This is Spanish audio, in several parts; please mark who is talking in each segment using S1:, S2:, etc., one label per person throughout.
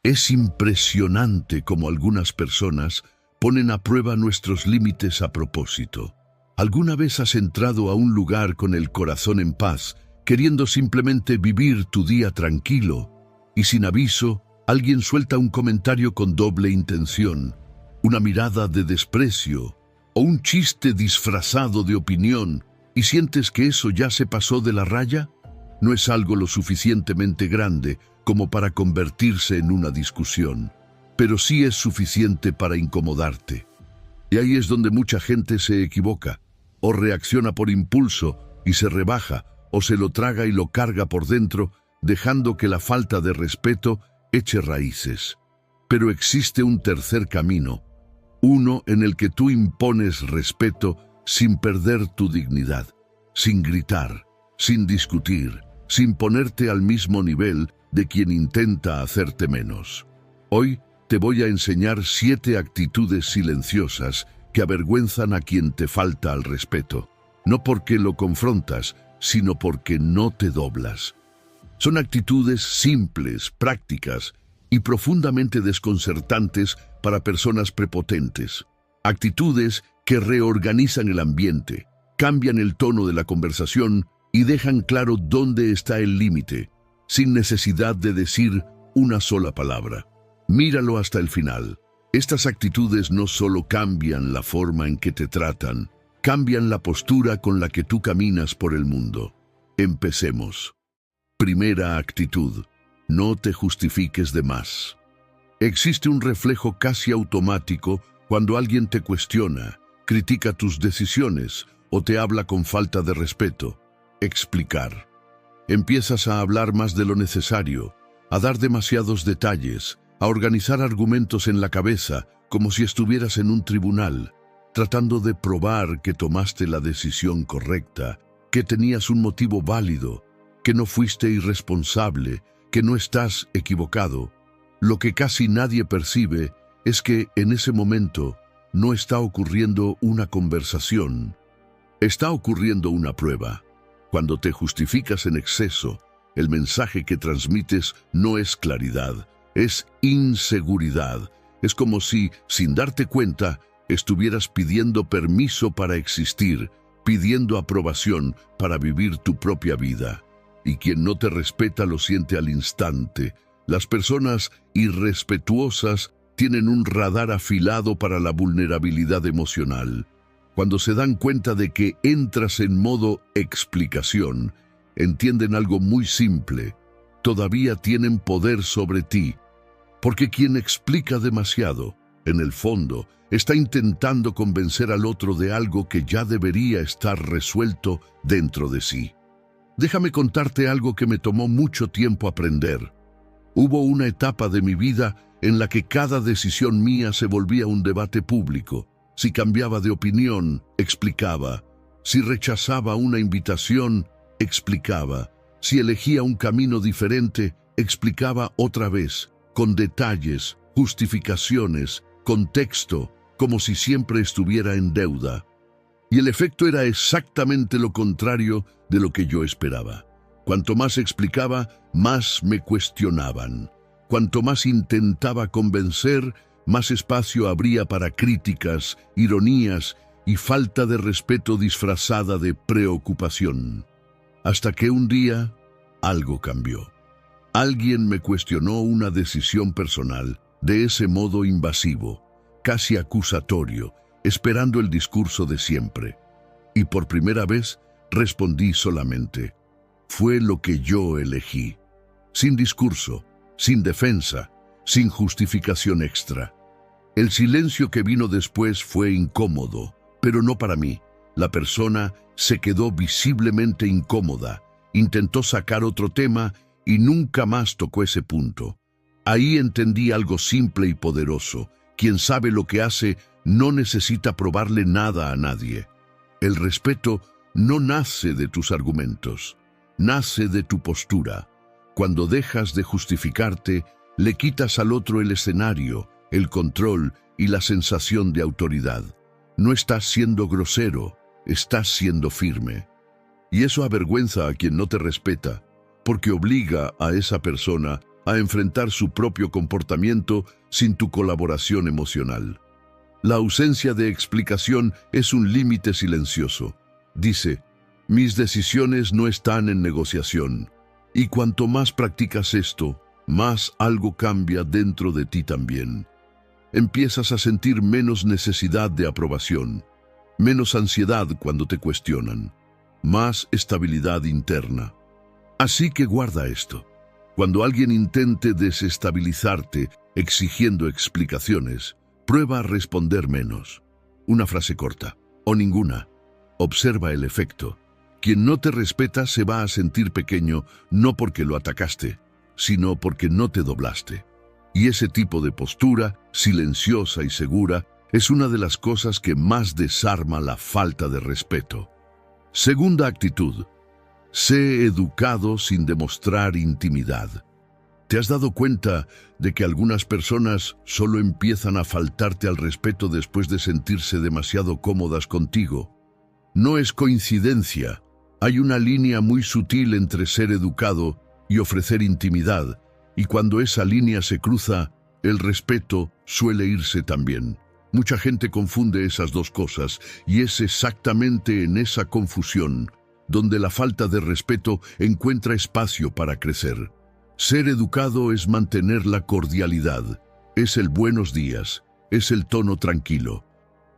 S1: Es impresionante cómo algunas personas ponen a prueba nuestros límites a propósito. ¿Alguna vez has entrado a un lugar con el corazón en paz, queriendo simplemente vivir tu día tranquilo, y sin aviso, alguien suelta un comentario con doble intención, una mirada de desprecio o un chiste disfrazado de opinión, y sientes que eso ya se pasó de la raya? No es algo lo suficientemente grande como para convertirse en una discusión, pero sí es suficiente para incomodarte. Y ahí es donde mucha gente se equivoca, o reacciona por impulso y se rebaja, o se lo traga y lo carga por dentro, dejando que la falta de respeto eche raíces. Pero existe un tercer camino, uno en el que tú impones respeto sin perder tu dignidad, sin gritar, sin discutir, sin ponerte al mismo nivel de quien intenta hacerte menos. Hoy te voy a enseñar 7 actitudes silenciosas que avergüenzan a quien te falta al respeto, no porque lo confrontas, sino porque no te doblas. Son actitudes simples, prácticas y profundamente desconcertantes para personas prepotentes. Actitudes que reorganizan el ambiente, cambian el tono de la conversación y dejan claro dónde está el límite, sin necesidad de decir una sola palabra. Míralo hasta el final. Estas actitudes no solo cambian la forma en que te tratan, cambian la postura con la que tú caminas por el mundo. Empecemos. Primera actitud: no te justifiques de más. Existe un reflejo casi automático cuando alguien te cuestiona, critica tus decisiones o te habla con falta de respeto. Explicar. Empiezas a hablar más de lo necesario, a dar demasiados detalles, a organizar argumentos en la cabeza como si estuvieras en un tribunal, tratando de probar que tomaste la decisión correcta, que tenías un motivo válido, que no fuiste irresponsable, que no estás equivocado. Lo que casi nadie percibe es que en ese momento no está ocurriendo una conversación, está ocurriendo una prueba. Cuando te justificas en exceso, el mensaje que transmites no es claridad, es inseguridad. Es como si, sin darte cuenta, estuvieras pidiendo permiso para existir, pidiendo aprobación para vivir tu propia vida. Y quien no te respeta lo siente al instante. Las personas irrespetuosas tienen un radar afilado para la vulnerabilidad emocional. Cuando se dan cuenta de que entras en modo explicación, entienden algo muy simple: todavía tienen poder sobre ti. Porque quien explica demasiado, en el fondo, está intentando convencer al otro de algo que ya debería estar resuelto dentro de sí. Déjame contarte algo que me tomó mucho tiempo aprender. Hubo una etapa de mi vida en la que cada decisión mía se volvía un debate público. Si cambiaba de opinión, explicaba. Si rechazaba una invitación, explicaba. Si elegía un camino diferente, explicaba otra vez, con detalles, justificaciones, contexto, como si siempre estuviera en deuda. Y el efecto era exactamente lo contrario de lo que yo esperaba. Cuanto más explicaba, más me cuestionaban. Cuanto más intentaba convencer, más espacio habría para críticas, ironías y falta de respeto disfrazada de preocupación. Hasta que un día, algo cambió. Alguien me cuestionó una decisión personal, de ese modo invasivo, casi acusatorio, esperando el discurso de siempre. Y por primera vez, respondí solamente: fue lo que yo elegí. Sin discurso, sin defensa, sin justificación extra. El silencio que vino después fue incómodo, pero no para mí. La persona se quedó visiblemente incómoda, intentó sacar otro tema y nunca más tocó ese punto. Ahí entendí algo simple y poderoso: quien sabe lo que hace no necesita probarle nada a nadie. El respeto no nace de tus argumentos, nace de tu postura. Cuando dejas de justificarte, le quitas al otro el escenario, el control y la sensación de autoridad. No estás siendo grosero, estás siendo firme. Y eso avergüenza a quien no te respeta, porque obliga a esa persona a enfrentar su propio comportamiento sin tu colaboración emocional. La ausencia de explicación es un límite silencioso. Dice, mis decisiones no están en negociación. Y cuanto más practicas esto, más algo cambia dentro de ti también. Empiezas a sentir menos necesidad de aprobación, menos ansiedad cuando te cuestionan, más estabilidad interna. Así que guarda esto. Cuando alguien intente desestabilizarte exigiendo explicaciones, prueba a responder menos. Una frase corta, o ninguna. Observa el efecto. Quien no te respeta se va a sentir pequeño no porque lo atacaste, sino porque no te doblaste. Y ese tipo de postura, silenciosa y segura, es una de las cosas que más desarma la falta de respeto. Segunda actitud. Sé educado sin demostrar intimidad. ¿Te has dado cuenta de que algunas personas solo empiezan a faltarte al respeto después de sentirse demasiado cómodas contigo? No es coincidencia. Hay una línea muy sutil entre ser educado y ofrecer intimidad, y cuando esa línea se cruza, el respeto suele irse también. Mucha gente confunde esas dos cosas, y es exactamente en esa confusión donde la falta de respeto encuentra espacio para crecer. Ser educado es mantener la cordialidad, es el buenos días, es el tono tranquilo.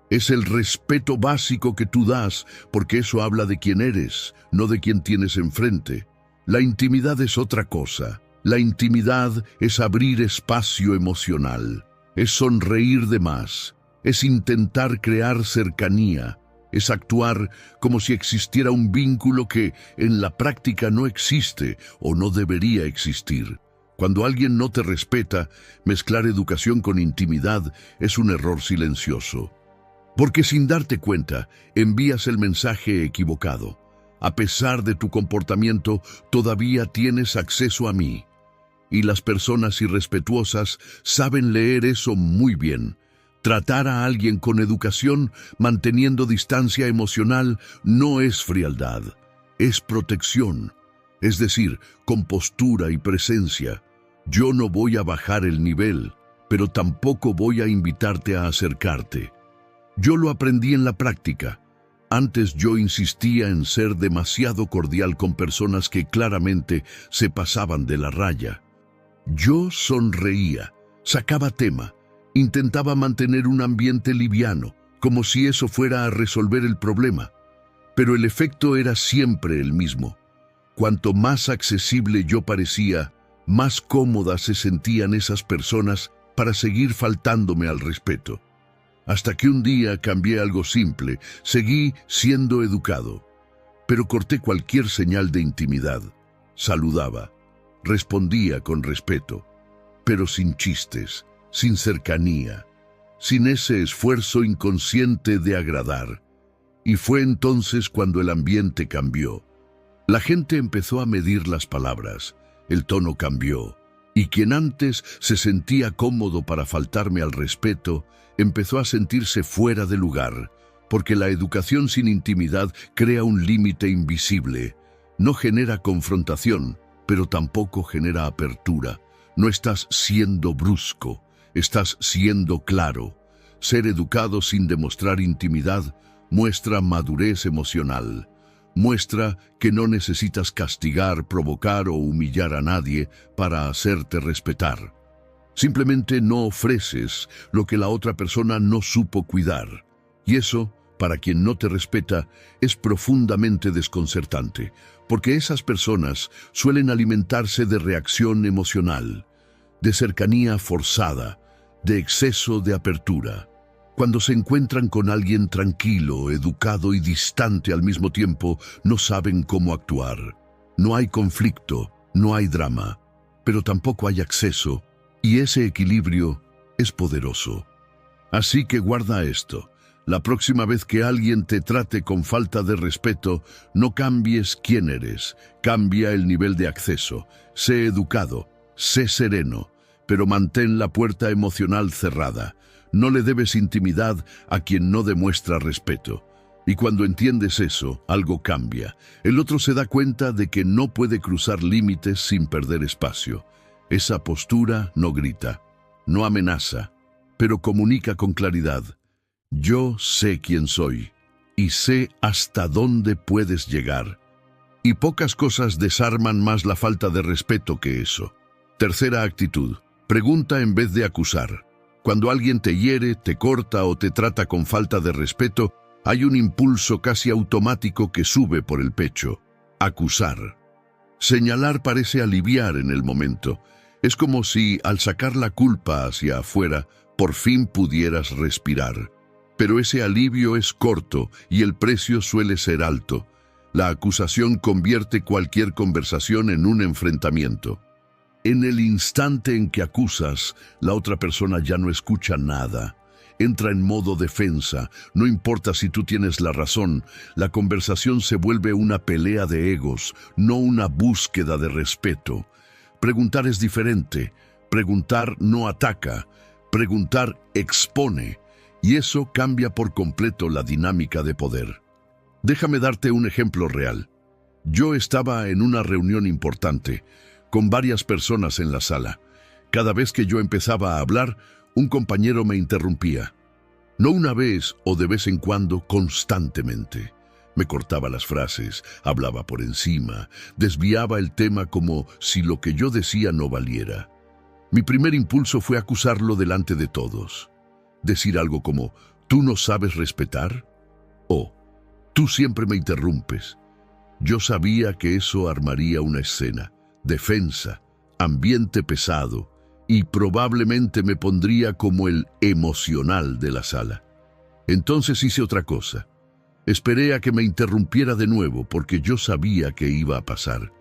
S1: Es el respeto básico que tú das, porque eso habla de quién eres, no de quién tienes enfrente. La intimidad es otra cosa. La intimidad es abrir espacio emocional, es sonreír de más, es intentar crear cercanía, es actuar como si existiera un vínculo que en la práctica no existe o no debería existir. Cuando alguien no te respeta, mezclar educación con intimidad es un error silencioso. Porque sin darte cuenta, envías el mensaje equivocado. A pesar de tu comportamiento, todavía tienes acceso a mí. Y las personas irrespetuosas saben leer eso muy bien. Tratar a alguien con educación, manteniendo distancia emocional, no es frialdad, es protección. Es decir, con postura y presencia. Yo no voy a bajar el nivel, pero tampoco voy a invitarte a acercarte. Yo lo aprendí en la práctica. Antes yo insistía en ser demasiado cordial con personas que claramente se pasaban de la raya. Yo sonreía, sacaba tema, intentaba mantener un ambiente liviano, como si eso fuera a resolver el problema. Pero el efecto era siempre el mismo. Cuanto más accesible yo parecía, más cómodas se sentían esas personas para seguir faltándome al respeto. Hasta que un día cambié algo simple, seguí siendo educado, pero corté cualquier señal de intimidad. Saludaba, respondía con respeto, pero sin chistes, sin cercanía, sin ese esfuerzo inconsciente de agradar. Y fue entonces cuando el ambiente cambió. La gente empezó a medir las palabras, el tono cambió, y quien antes se sentía cómodo para faltarme al respeto, empezó a sentirse fuera de lugar, porque la educación sin intimidad crea un límite invisible. No genera confrontación, pero tampoco genera apertura. No estás siendo brusco, estás siendo claro. Ser educado sin demostrar intimidad muestra madurez emocional. Muestra que no necesitas castigar, provocar o humillar a nadie para hacerte respetar. Simplemente no ofreces lo que la otra persona no supo cuidar. Y eso, para quien no te respeta, es profundamente desconcertante, porque esas personas suelen alimentarse de reacción emocional, de cercanía forzada, de exceso de apertura. Cuando se encuentran con alguien tranquilo, educado y distante al mismo tiempo, no saben cómo actuar. No hay conflicto, no hay drama, pero tampoco hay acceso, y ese equilibrio es poderoso. Así que guarda esto. La próxima vez que alguien te trate con falta de respeto, no cambies quién eres, cambia el nivel de acceso. Sé educado, sé sereno, pero mantén la puerta emocional cerrada. No le debes intimidad a quien no demuestra respeto. Y cuando entiendes eso, algo cambia. El otro se da cuenta de que no puede cruzar límites sin perder espacio. Esa postura no grita, no amenaza, pero comunica con claridad. Yo sé quién soy y sé hasta dónde puedes llegar. Y pocas cosas desarman más la falta de respeto que eso. Tercera actitud: pregunta en vez de acusar. Cuando alguien te hiere, te corta o te trata con falta de respeto, hay un impulso casi automático que sube por el pecho: acusar. Señalar parece aliviar en el momento. Es como si, al sacar la culpa hacia afuera, por fin pudieras respirar. Pero ese alivio es corto y el precio suele ser alto. La acusación convierte cualquier conversación en un enfrentamiento. En el instante en que acusas, la otra persona ya no escucha nada. Entra en modo defensa. No importa si tú tienes la razón, la conversación se vuelve una pelea de egos, no una búsqueda de respeto. Preguntar es diferente. Preguntar no ataca. Preguntar expone. Y eso cambia por completo la dinámica de poder. Déjame darte un ejemplo real. Yo estaba en una reunión importante, con varias personas en la sala. Cada vez que yo empezaba a hablar, un compañero me interrumpía. No una vez o de vez en cuando, constantemente. Me cortaba las frases, hablaba por encima, desviaba el tema como si lo que yo decía no valiera. Mi primer impulso fue acusarlo delante de todos. Decir algo como: ¿tú no sabes respetar? O «tú siempre me interrumpes». Yo sabía que eso armaría una escena, defensa, ambiente pesado, y probablemente me pondría como el emocional de la sala. Entonces hice otra cosa. Esperé a que me interrumpiera de nuevo porque yo sabía que iba a pasar.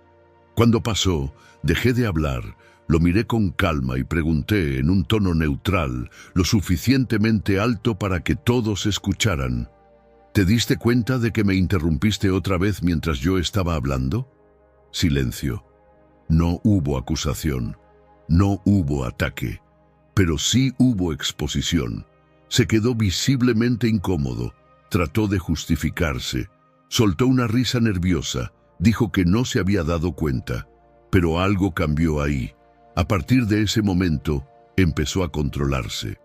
S1: Cuando pasó, dejé de hablar, lo miré con calma y pregunté en un tono neutral, lo suficientemente alto para que todos escucharan: ¿te diste cuenta de que me interrumpiste otra vez mientras yo estaba hablando? Silencio. No hubo acusación. No hubo ataque. Pero sí hubo exposición. Se quedó visiblemente incómodo. Trató de justificarse. Soltó una risa nerviosa. Dijo que no se había dado cuenta. Pero algo cambió ahí. A partir de ese momento, empezó a controlarse.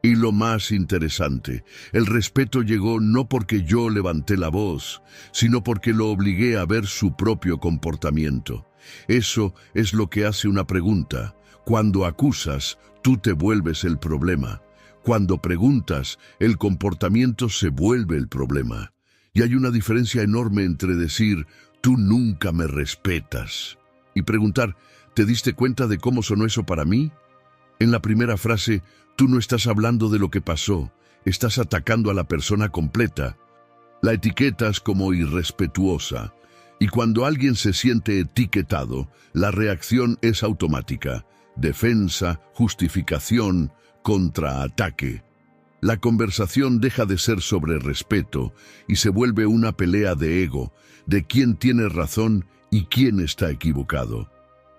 S1: Y lo más interesante, el respeto llegó no porque yo levanté la voz, sino porque lo obligué a ver su propio comportamiento. Eso es lo que hace una pregunta. Cuando acusas, tú te vuelves el problema. Cuando preguntas, el comportamiento se vuelve el problema. Y hay una diferencia enorme entre decir «tú nunca me respetas» y preguntar «¿te diste cuenta de cómo sonó eso para mí?». En la primera frase, tú no estás hablando de lo que pasó, estás atacando a la persona completa. La etiquetas como irrespetuosa, y cuando alguien se siente etiquetado, la reacción es automática: defensa, justificación, contraataque. La conversación deja de ser sobre respeto y se vuelve una pelea de ego, de quién tiene razón y quién está equivocado.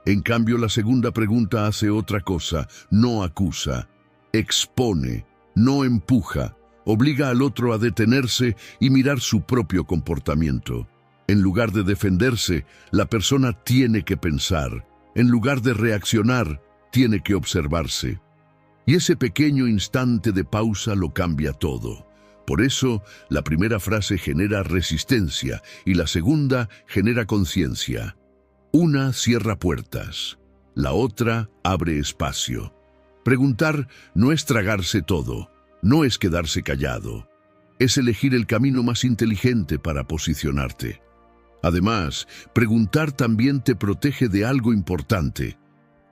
S1: En cambio, la segunda pregunta hace otra cosa: no acusa, expone, no empuja, obliga al otro a detenerse y mirar su propio comportamiento. En lugar de defenderse, la persona tiene que pensar. En lugar de reaccionar, tiene que observarse. Y ese pequeño instante de pausa lo cambia todo. Por eso, la primera frase genera resistencia y la segunda genera conciencia. Una cierra puertas, la otra abre espacio. Preguntar no es tragarse todo, no es quedarse callado. Es elegir el camino más inteligente para posicionarte. Además, preguntar también te protege de algo importante: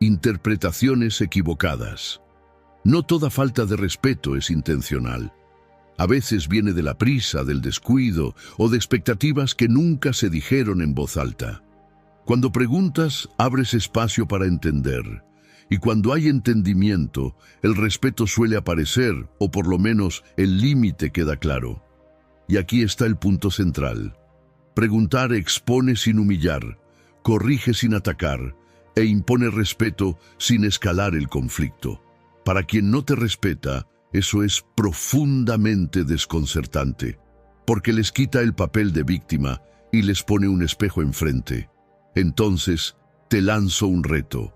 S1: interpretaciones equivocadas. No toda falta de respeto es intencional. A veces viene de la prisa, del descuido o de expectativas que nunca se dijeron en voz alta. Cuando preguntas, abres espacio para entender. Y cuando hay entendimiento, el respeto suele aparecer, o por lo menos el límite queda claro. Y aquí está el punto central. Preguntar expone sin humillar, corrige sin atacar e impone respeto sin escalar el conflicto. Para quien no te respeta, eso es profundamente desconcertante, porque les quita el papel de víctima y les pone un espejo enfrente. Entonces, te lanzo un reto.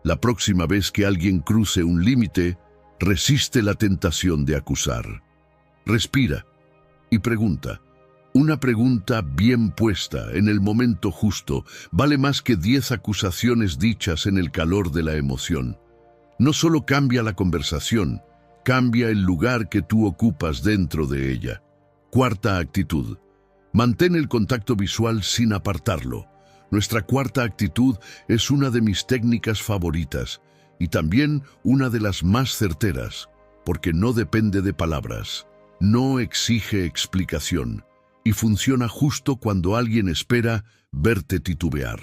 S1: La próxima vez que alguien cruce un límite, resiste la tentación de acusar. Respira y pregunta. Una pregunta bien puesta en el momento justo vale más que 10 acusaciones dichas en el calor de la emoción. No solo cambia la conversación, cambia el lugar que tú ocupas dentro de ella. Cuarta actitud. Mantén el contacto visual sin apartarlo. Nuestra cuarta actitud es una de mis técnicas favoritas y también una de las más certeras, porque no depende de palabras, no exige explicación y funciona justo cuando alguien espera verte titubear.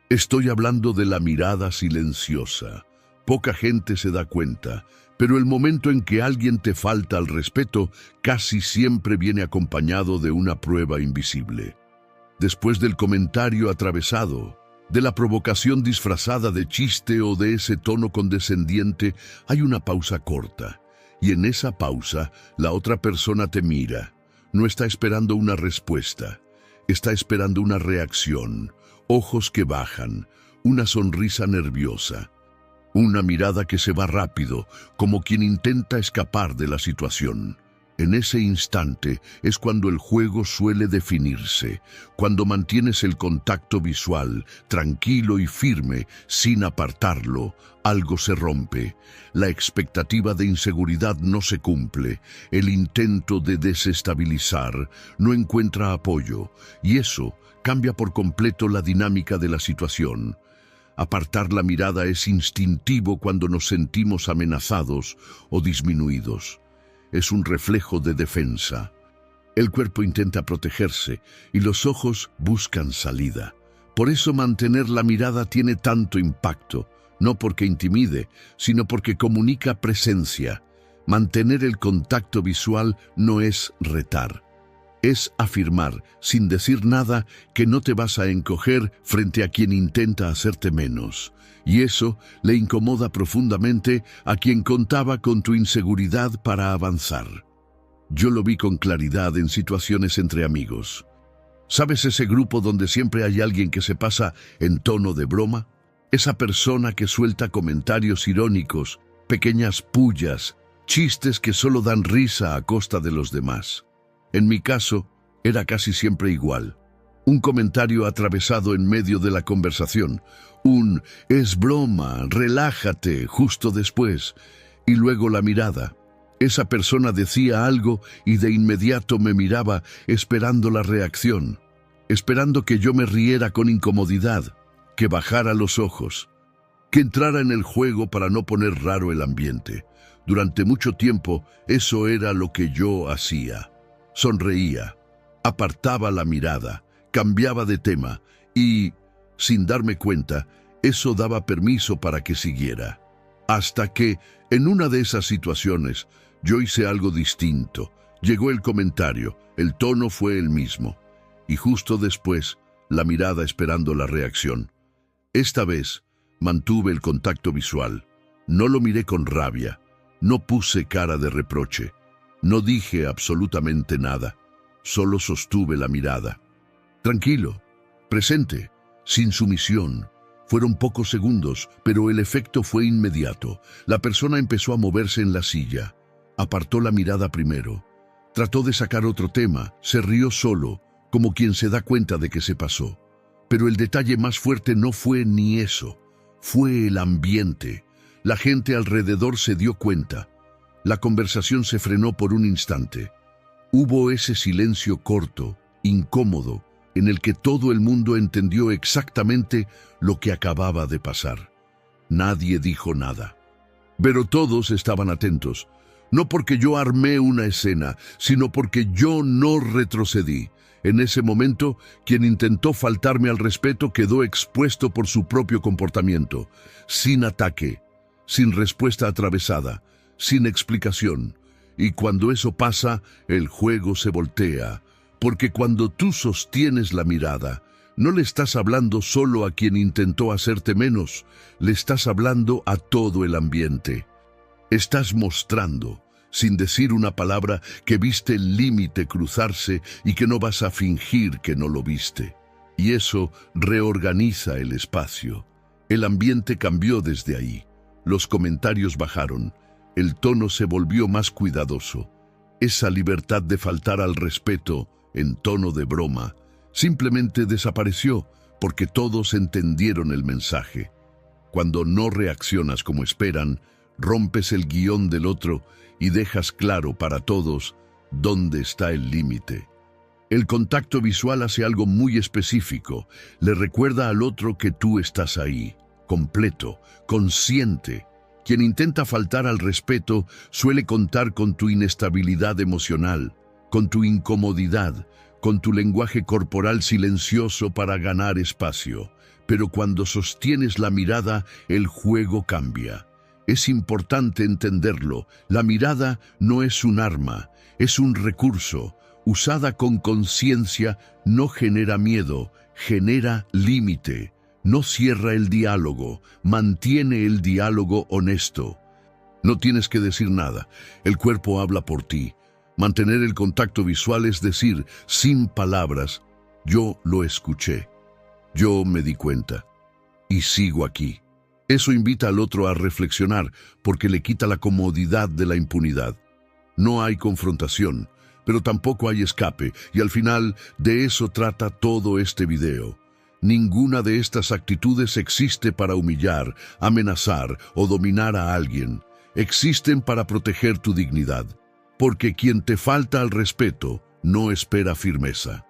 S1: Estoy hablando de la mirada silenciosa. Poca gente se da cuenta, pero el momento en que alguien te falta al respeto casi siempre viene acompañado de una prueba invisible. Después del comentario atravesado, de la provocación disfrazada de chiste o de ese tono condescendiente, hay una pausa corta. Y en esa pausa, la otra persona te mira. No está esperando una respuesta, está esperando una reacción, ojos que bajan, una sonrisa nerviosa. Una mirada que se va rápido, como quien intenta escapar de la situación. En ese instante es cuando el juego suele definirse, cuando mantienes el contacto visual, tranquilo y firme, sin apartarlo, algo se rompe. La expectativa de inseguridad no se cumple, el intento de desestabilizar no encuentra apoyo, y eso cambia por completo la dinámica de la situación. Apartar la mirada es instintivo cuando nos sentimos amenazados o disminuidos. Es un reflejo de defensa. El cuerpo intenta protegerse y los ojos buscan salida. Por eso mantener la mirada tiene tanto impacto, no porque intimide, sino porque comunica presencia. Mantener el contacto visual no es retar. Es afirmar, sin decir nada, que no te vas a encoger frente a quien intenta hacerte menos. Y eso le incomoda profundamente a quien contaba con tu inseguridad para avanzar. Yo lo vi con claridad en situaciones entre amigos. ¿Sabes ese grupo donde siempre hay alguien que se pasa en tono de broma? Esa persona que suelta comentarios irónicos, pequeñas pullas, chistes que solo dan risa a costa de los demás. En mi caso, era casi siempre igual. Un comentario atravesado en medio de la conversación, un «es broma, relájate» justo después, y luego la mirada. Esa persona decía algo y de inmediato me miraba esperando la reacción, esperando que yo me riera con incomodidad, que bajara los ojos, que entrara en el juego para no poner raro el ambiente. Durante mucho tiempo, eso era lo que yo hacía. Sonreía, apartaba la mirada, cambiaba de tema y, sin darme cuenta, eso daba permiso para que siguiera. Hasta que, en una de esas situaciones, yo hice algo distinto. Llegó el comentario, el tono fue el mismo. Y justo después, la mirada esperando la reacción. Esta vez, mantuve el contacto visual. No lo miré con rabia. No puse cara de reproche. No dije absolutamente nada. Solo sostuve la mirada. Tranquilo, presente, sin sumisión. Fueron pocos segundos, pero el efecto fue inmediato. La persona empezó a moverse en la silla. Apartó la mirada primero. Trató de sacar otro tema. Se rió solo, como quien se da cuenta de que se pasó. Pero el detalle más fuerte no fue ni eso. Fue el ambiente. La gente alrededor se dio cuenta. La conversación se frenó por un instante. Hubo ese silencio corto, incómodo, en el que todo el mundo entendió exactamente lo que acababa de pasar. Nadie dijo nada. Pero todos estaban atentos, no porque yo armé una escena, sino porque yo no retrocedí. En ese momento, quien intentó faltarme al respeto quedó expuesto por su propio comportamiento, sin ataque, sin respuesta atravesada, sin explicación. Y cuando eso pasa, el juego se voltea. Porque cuando tú sostienes la mirada, no le estás hablando solo a quien intentó hacerte menos, le estás hablando a todo el ambiente. Estás mostrando, sin decir una palabra, que viste el límite cruzarse y que no vas a fingir que no lo viste. Y eso reorganiza el espacio. El ambiente cambió desde ahí. Los comentarios bajaron. El tono se volvió más cuidadoso. Esa libertad de faltar al respeto, en tono de broma, simplemente desapareció porque todos entendieron el mensaje. Cuando no reaccionas como esperan, rompes el guión del otro y dejas claro para todos dónde está el límite. El contacto visual hace algo muy específico. Le recuerda al otro que tú estás ahí, completo, consciente. Quien intenta faltar al respeto suele contar con tu inestabilidad emocional, con tu incomodidad, con tu lenguaje corporal silencioso para ganar espacio. Pero cuando sostienes la mirada, el juego cambia. Es importante entenderlo. La mirada no es un arma, es un recurso. Usada con conciencia, no genera miedo, genera límite. No cierra el diálogo, mantiene el diálogo honesto. No tienes que decir nada, el cuerpo habla por ti. Mantener el contacto visual es decir, sin palabras, yo lo escuché, yo me di cuenta y sigo aquí. Eso invita al otro a reflexionar porque le quita la comodidad de la impunidad. No hay confrontación, pero tampoco hay escape y al final de eso trata todo este video. Ninguna de estas actitudes existe para humillar, amenazar o dominar a alguien. Existen para proteger tu dignidad. Porque quien te falta al respeto no espera firmeza.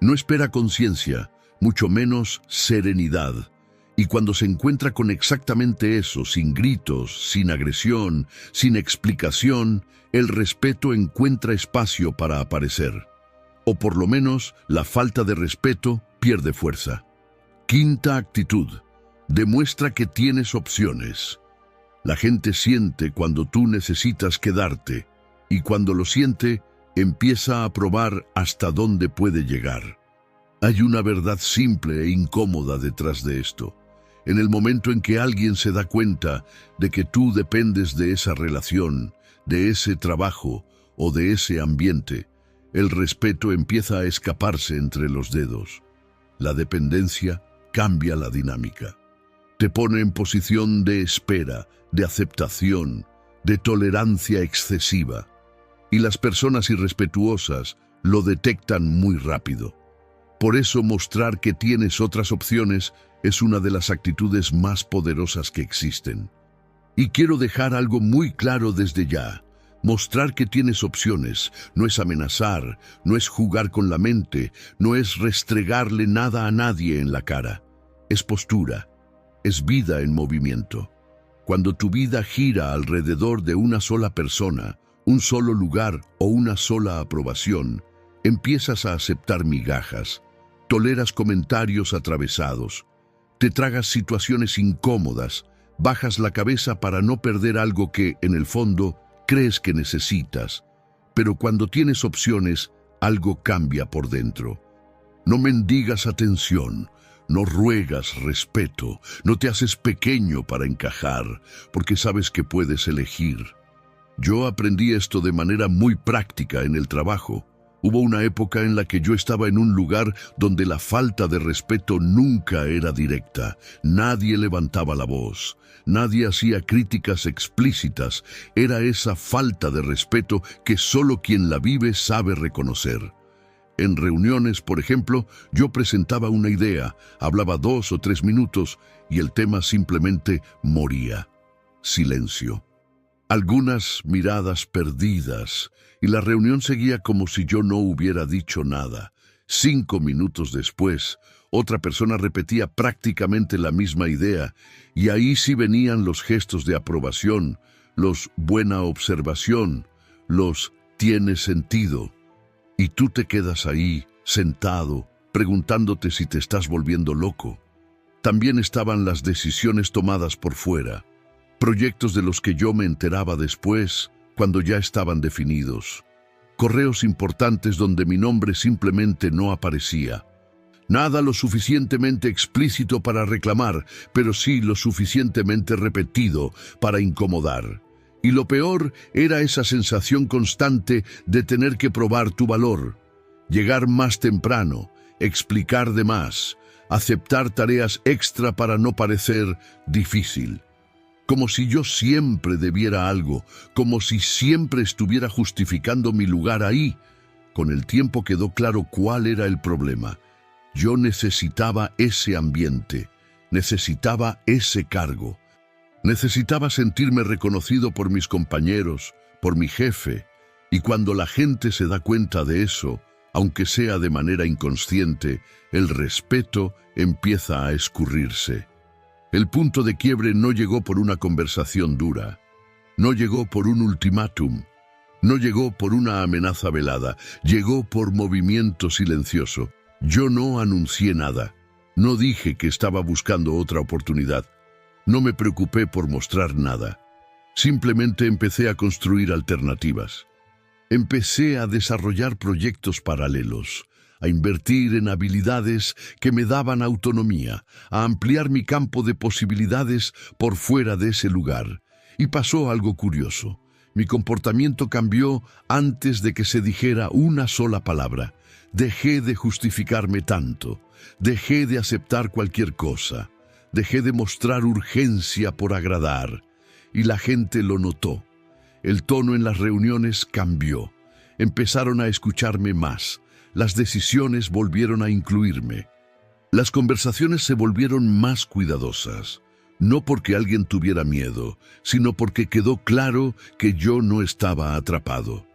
S1: No espera conciencia, mucho menos serenidad. Y cuando se encuentra con exactamente eso, sin gritos, sin agresión, sin explicación, el respeto encuentra espacio para aparecer. O por lo menos, la falta de respeto pierde fuerza. Quinta actitud. Demuestra que tienes opciones. La gente siente cuando tú necesitas quedarte, y cuando lo siente, empieza a probar hasta dónde puede llegar. Hay una verdad simple e incómoda detrás de esto. En el momento en que alguien se da cuenta de que tú dependes de esa relación, de ese trabajo o de ese ambiente, el respeto empieza a escaparse entre los dedos. La dependencia cambia la dinámica. Te pone en posición de espera, de aceptación, de tolerancia excesiva. Y las personas irrespetuosas lo detectan muy rápido. Por eso mostrar que tienes otras opciones es una de las actitudes más poderosas que existen. Y quiero dejar algo muy claro desde ya. Mostrar que tienes opciones no es amenazar, no es jugar con la mente, no es restregarle nada a nadie en la cara. Es postura, es vida en movimiento. Cuando tu vida gira alrededor de una sola persona, un solo lugar o una sola aprobación, empiezas a aceptar migajas, toleras comentarios atravesados, te tragas situaciones incómodas, bajas la cabeza para no perder algo que, en el fondo, crees que necesitas. Pero cuando tienes opciones, algo cambia por dentro. No mendigas atención, no ruegas respeto, no te haces pequeño para encajar, porque sabes que puedes elegir. Yo aprendí esto de manera muy práctica en el trabajo. Hubo una época en la que yo estaba en un lugar donde la falta de respeto nunca era directa. Nadie levantaba la voz, nadie hacía críticas explícitas. Era esa falta de respeto que solo quien la vive sabe reconocer. En reuniones, por ejemplo, yo presentaba una idea, hablaba 2 o 3 minutos y el tema simplemente moría. Silencio. Algunas miradas perdidas, y la reunión seguía como si yo no hubiera dicho nada. 5 minutos después, otra persona repetía prácticamente la misma idea, y ahí sí venían los gestos de aprobación, los buena observación, los tiene sentido. Y tú te quedas ahí, sentado, preguntándote si te estás volviendo loco. También estaban las decisiones tomadas por fuera. Proyectos de los que yo me enteraba después, cuando ya estaban definidos. Correos importantes donde mi nombre simplemente no aparecía. Nada lo suficientemente explícito para reclamar, pero sí lo suficientemente repetido para incomodar. Y lo peor era esa sensación constante de tener que probar tu valor. Llegar más temprano, explicar de más, aceptar tareas extra para no parecer difícil. Como si yo siempre debiera algo, como si siempre estuviera justificando mi lugar ahí. Con el tiempo quedó claro cuál era el problema. Yo necesitaba ese ambiente, necesitaba ese cargo. Necesitaba sentirme reconocido por mis compañeros, por mi jefe, y cuando la gente se da cuenta de eso, aunque sea de manera inconsciente, el respeto empieza a escurrirse. El punto de quiebre no llegó por una conversación dura, no llegó por un ultimátum, no llegó por una amenaza velada, llegó por movimiento silencioso. Yo no anuncié nada, no dije que estaba buscando otra oportunidad, no me preocupé por mostrar nada. Simplemente empecé a construir alternativas. Empecé a desarrollar proyectos paralelos, a invertir en habilidades que me daban autonomía, a ampliar mi campo de posibilidades por fuera de ese lugar. Y pasó algo curioso. Mi comportamiento cambió antes de que se dijera una sola palabra. Dejé de justificarme tanto, dejé de aceptar cualquier cosa, dejé de mostrar urgencia por agradar. Y la gente lo notó. El tono en las reuniones cambió. Empezaron a escucharme más. Las decisiones volvieron a incluirme. Las conversaciones se volvieron más cuidadosas. No porque alguien tuviera miedo, sino porque quedó claro que yo no estaba atrapado.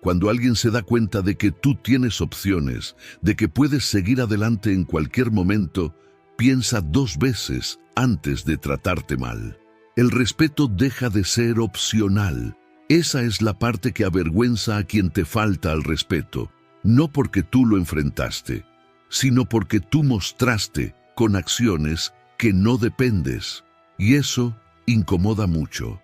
S1: Cuando alguien se da cuenta de que tú tienes opciones, de que puedes seguir adelante en cualquier momento, piensa 2 veces antes de tratarte mal. El respeto deja de ser opcional. Esa es la parte que avergüenza a quien te falta al respeto, no porque tú lo enfrentaste, sino porque tú mostraste con acciones que no dependes, y eso incomoda mucho.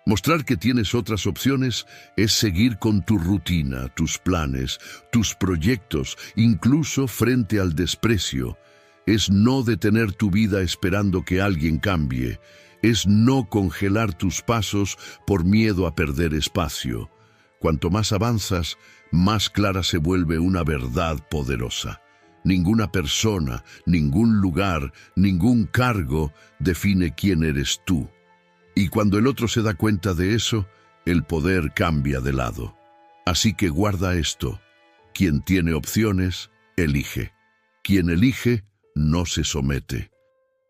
S1: Mostrar que tienes otras opciones es seguir con tu rutina, tus planes, tus proyectos, incluso frente al desprecio. Es no detener tu vida esperando que alguien cambie. Es no congelar tus pasos por miedo a perder espacio. Cuanto más avanzas, más clara se vuelve una verdad poderosa. Ninguna persona, ningún lugar, ningún cargo define quién eres tú. Y cuando el otro se da cuenta de eso, el poder cambia de lado. Así que guarda esto. Quien tiene opciones, elige. Quien elige, no se somete.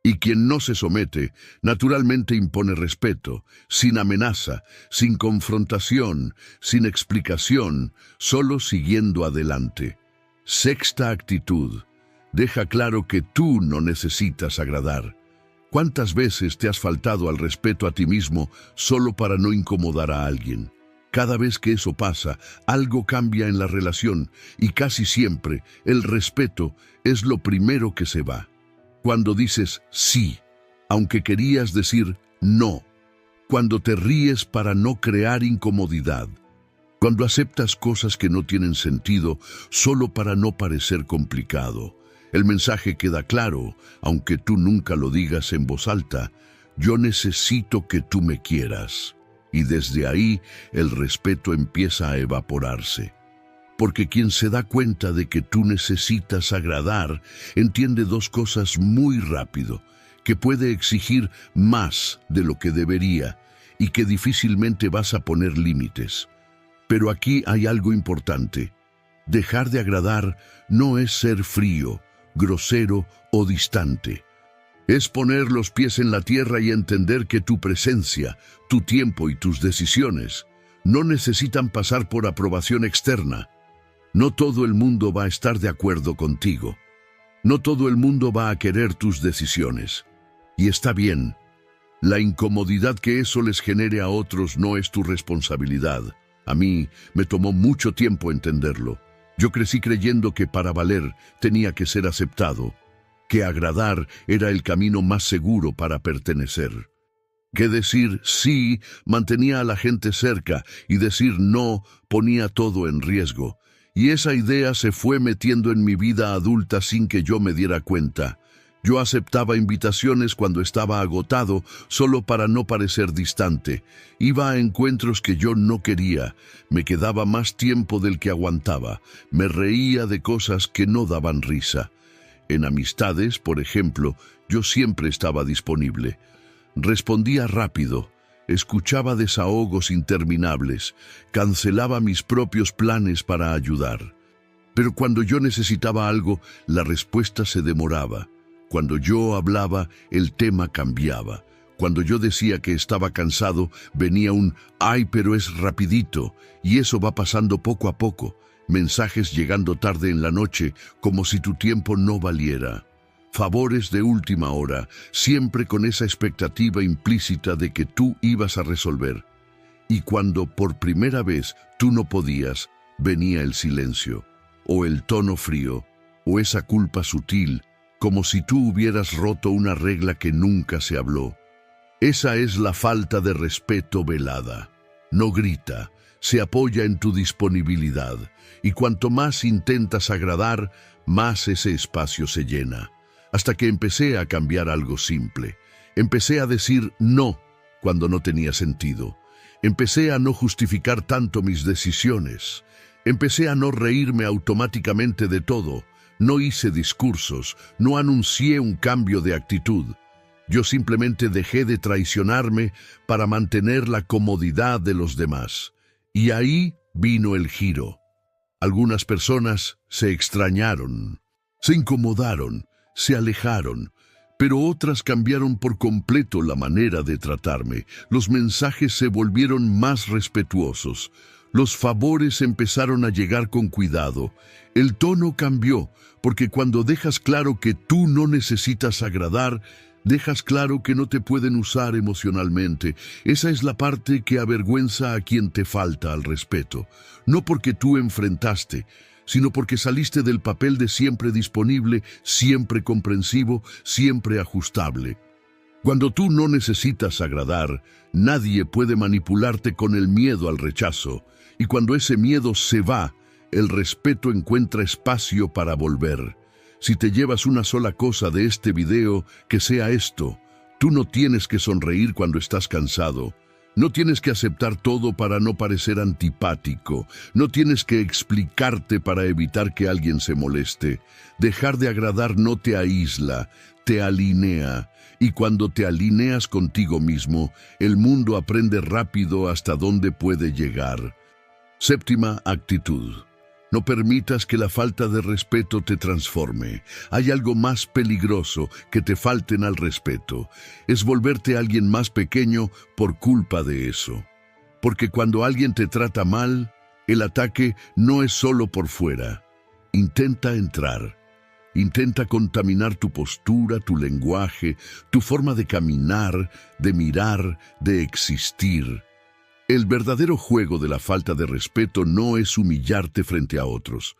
S1: Y quien no se somete, naturalmente impone respeto, sin amenaza, sin confrontación, sin explicación, solo siguiendo adelante. Sexta actitud. Deja claro que tú no necesitas agradar. ¿Cuántas veces te has faltado al respeto a ti mismo solo para no incomodar a alguien? Cada vez que eso pasa, algo cambia en la relación y casi siempre el respeto es lo primero que se va. Cuando dices sí, aunque querías decir no. Cuando te ríes para no crear incomodidad. Cuando aceptas cosas que no tienen sentido solo para no parecer complicado. El mensaje queda claro, aunque tú nunca lo digas en voz alta. Yo necesito que tú me quieras. Y desde ahí el respeto empieza a evaporarse. Porque quien se da cuenta de que tú necesitas agradar, entiende 2 cosas muy rápido, que puede exigir más de lo que debería y que difícilmente vas a poner límites. Pero aquí hay algo importante. Dejar de agradar no es ser frío, grosero o distante. Es poner los pies en la tierra y entender que tu presencia, tu tiempo y tus decisiones no necesitan pasar por aprobación externa. No todo el mundo va a estar de acuerdo contigo. No todo el mundo va a querer tus decisiones. Y está bien. La incomodidad que eso les genere a otros no es tu responsabilidad. A mí me tomó mucho tiempo entenderlo. Yo crecí creyendo que para valer tenía que ser aceptado, que agradar era el camino más seguro para pertenecer. Que decir sí mantenía a la gente cerca y decir no ponía todo en riesgo. Y esa idea se fue metiendo en mi vida adulta sin que yo me diera cuenta. Yo aceptaba invitaciones cuando estaba agotado solo para no parecer distante. Iba a encuentros que yo no quería. Me quedaba más tiempo del que aguantaba. Me reía de cosas que no daban risa. En amistades, por ejemplo, yo siempre estaba disponible. Respondía rápido, escuchaba desahogos interminables, cancelaba mis propios planes para ayudar. Pero cuando yo necesitaba algo, la respuesta se demoraba. Cuando yo hablaba, el tema cambiaba. Cuando yo decía que estaba cansado, venía un «ay, pero es rapidito», y eso va pasando poco a poco. Mensajes llegando tarde en la noche, como si tu tiempo no valiera. Favores de última hora, siempre con esa expectativa implícita de que tú ibas a resolver. Y cuando por primera vez tú no podías, venía el silencio, o el tono frío, o esa culpa sutil, como si tú hubieras roto una regla que nunca se habló. Esa es la falta de respeto velada. No grita, se apoya en tu disponibilidad, y cuanto más intentas agradar, más ese espacio se llena. Hasta que empecé a cambiar algo simple. Empecé a decir no cuando no tenía sentido. Empecé a no justificar tanto mis decisiones. Empecé a no reírme automáticamente de todo. No hice discursos, no anuncié un cambio de actitud. Yo simplemente dejé de traicionarme para mantener la comodidad de los demás. Y ahí vino el giro. Algunas personas se extrañaron, se incomodaron, se alejaron, pero otras cambiaron por completo la manera de tratarme. Los mensajes se volvieron más respetuosos. Los favores empezaron a llegar con cuidado. El tono cambió, porque cuando dejas claro que tú no necesitas agradar, dejas claro que no te pueden usar emocionalmente. Esa es la parte que avergüenza a quien te falta al respeto. No porque tú enfrentaste, sino porque saliste del papel de siempre disponible, siempre comprensivo, siempre ajustable. Cuando tú no necesitas agradar, nadie puede manipularte con el miedo al rechazo. Y cuando ese miedo se va, el respeto encuentra espacio para volver. Si te llevas una sola cosa de este video, que sea esto: tú no tienes que sonreír cuando estás cansado. No tienes que aceptar todo para no parecer antipático. No tienes que explicarte para evitar que alguien se moleste. Dejar de agradar no te aísla, te alinea. Y cuando te alineas contigo mismo, el mundo aprende rápido hasta dónde puede llegar. Séptima actitud. No permitas que la falta de respeto te transforme. Hay algo más peligroso que te falten al respeto. Es volverte alguien más pequeño por culpa de eso. Porque cuando alguien te trata mal, el ataque no es solo por fuera. Intenta entrar. Intenta contaminar tu postura, tu lenguaje, tu forma de caminar, de mirar, de existir. El verdadero juego de la falta de respeto no es humillarte frente a otros.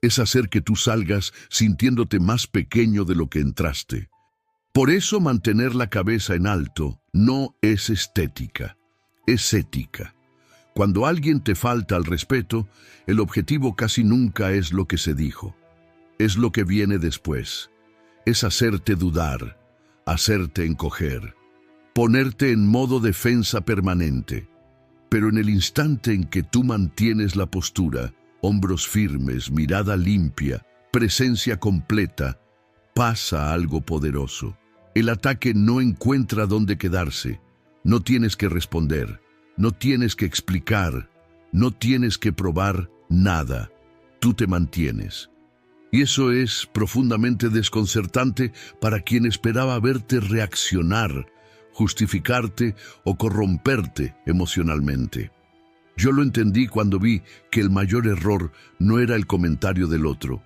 S1: Es hacer que tú salgas sintiéndote más pequeño de lo que entraste. Por eso mantener la cabeza en alto no es estética, es ética. Cuando alguien te falta al respeto, el objetivo casi nunca es lo que se dijo. Es lo que viene después. Es hacerte dudar, hacerte encoger, ponerte en modo defensa permanente. Pero en el instante en que tú mantienes la postura, hombros firmes, mirada limpia, presencia completa, pasa algo poderoso. El ataque no encuentra dónde quedarse. No tienes que responder, no tienes que explicar, no tienes que probar nada. Tú te mantienes. Y eso es profundamente desconcertante para quien esperaba verte reaccionar, justificarte o corromperte emocionalmente. Yo lo entendí cuando vi que el mayor error no era el comentario del otro,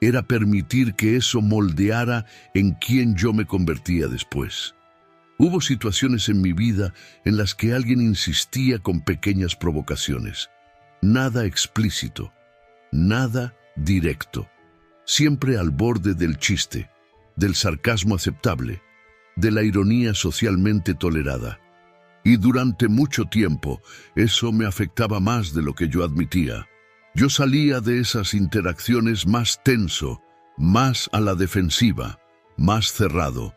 S1: era permitir que eso moldeara en quien yo me convertía después. Hubo situaciones en mi vida en las que alguien insistía con pequeñas provocaciones. Nada explícito, nada directo, siempre al borde del chiste, del sarcasmo aceptable, de la ironía socialmente tolerada. Y durante mucho tiempo, eso me afectaba más de lo que yo admitía. Yo salía de esas interacciones más tenso, más a la defensiva, más cerrado,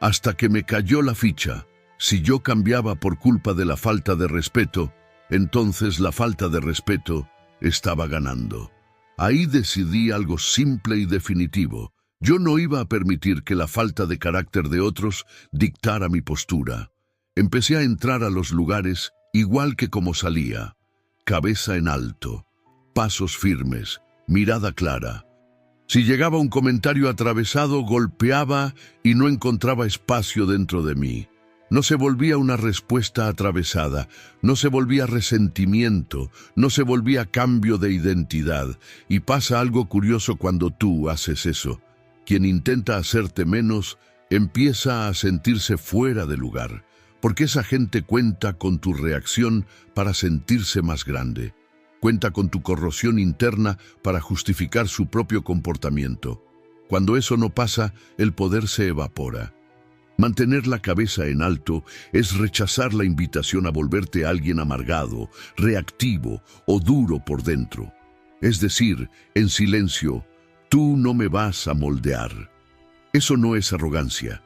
S1: hasta que me cayó la ficha. Si yo cambiaba por culpa de la falta de respeto, entonces la falta de respeto estaba ganando. Ahí decidí algo simple y definitivo: Yo no iba a permitir que la falta de carácter de otros dictara mi postura. Empecé a entrar a los lugares igual que como salía, cabeza en alto, pasos firmes, mirada clara. Si llegaba un comentario atravesado, golpeaba y no encontraba espacio dentro de mí. No se volvía una respuesta atravesada, no se volvía resentimiento, no se volvía cambio de identidad. Y pasa algo curioso cuando tú haces eso. Quien intenta hacerte menos empieza a sentirse fuera de lugar, porque esa gente cuenta con tu reacción para sentirse más grande. Cuenta con tu corrosión interna para justificar su propio comportamiento. Cuando eso no pasa, el poder se evapora. Mantener la cabeza en alto es rechazar la invitación a volverte alguien amargado, reactivo o duro por dentro. Es decir, en silencio, tú no me vas a moldear. Eso no es arrogancia,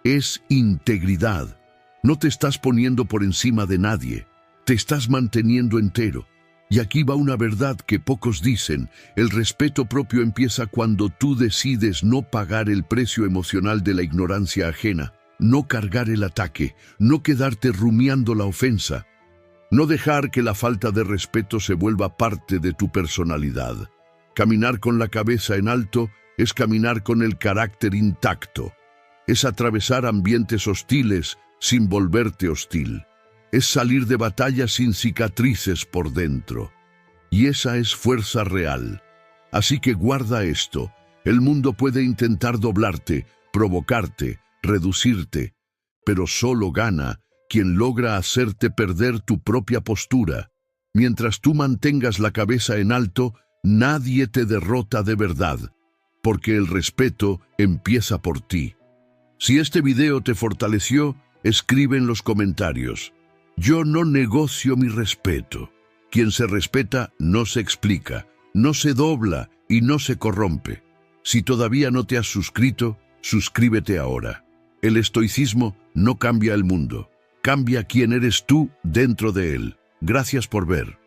S1: es integridad. No te estás poniendo por encima de nadie, te estás manteniendo entero. Y aquí va una verdad que pocos dicen: el respeto propio empieza cuando tú decides no pagar el precio emocional de la ignorancia ajena, no cargar el ataque, no quedarte rumiando la ofensa, no dejar que la falta de respeto se vuelva parte de tu personalidad. Caminar con la cabeza en alto es caminar con el carácter intacto, es atravesar ambientes hostiles sin volverte hostil. Es salir de batalla sin cicatrices por dentro. Y esa es fuerza real. Así que guarda esto. El mundo puede intentar doblarte, provocarte, reducirte, pero solo gana quien logra hacerte perder tu propia postura. Mientras tú mantengas la cabeza en alto, nadie te derrota de verdad, porque el respeto empieza por ti. Si este video te fortaleció, escribe en los comentarios: yo no negocio mi respeto. Quien se respeta no se explica, no se dobla y no se corrompe. Si todavía no te has suscrito, suscríbete ahora. El estoicismo no cambia el mundo, cambia quién eres tú dentro de él. Gracias por ver.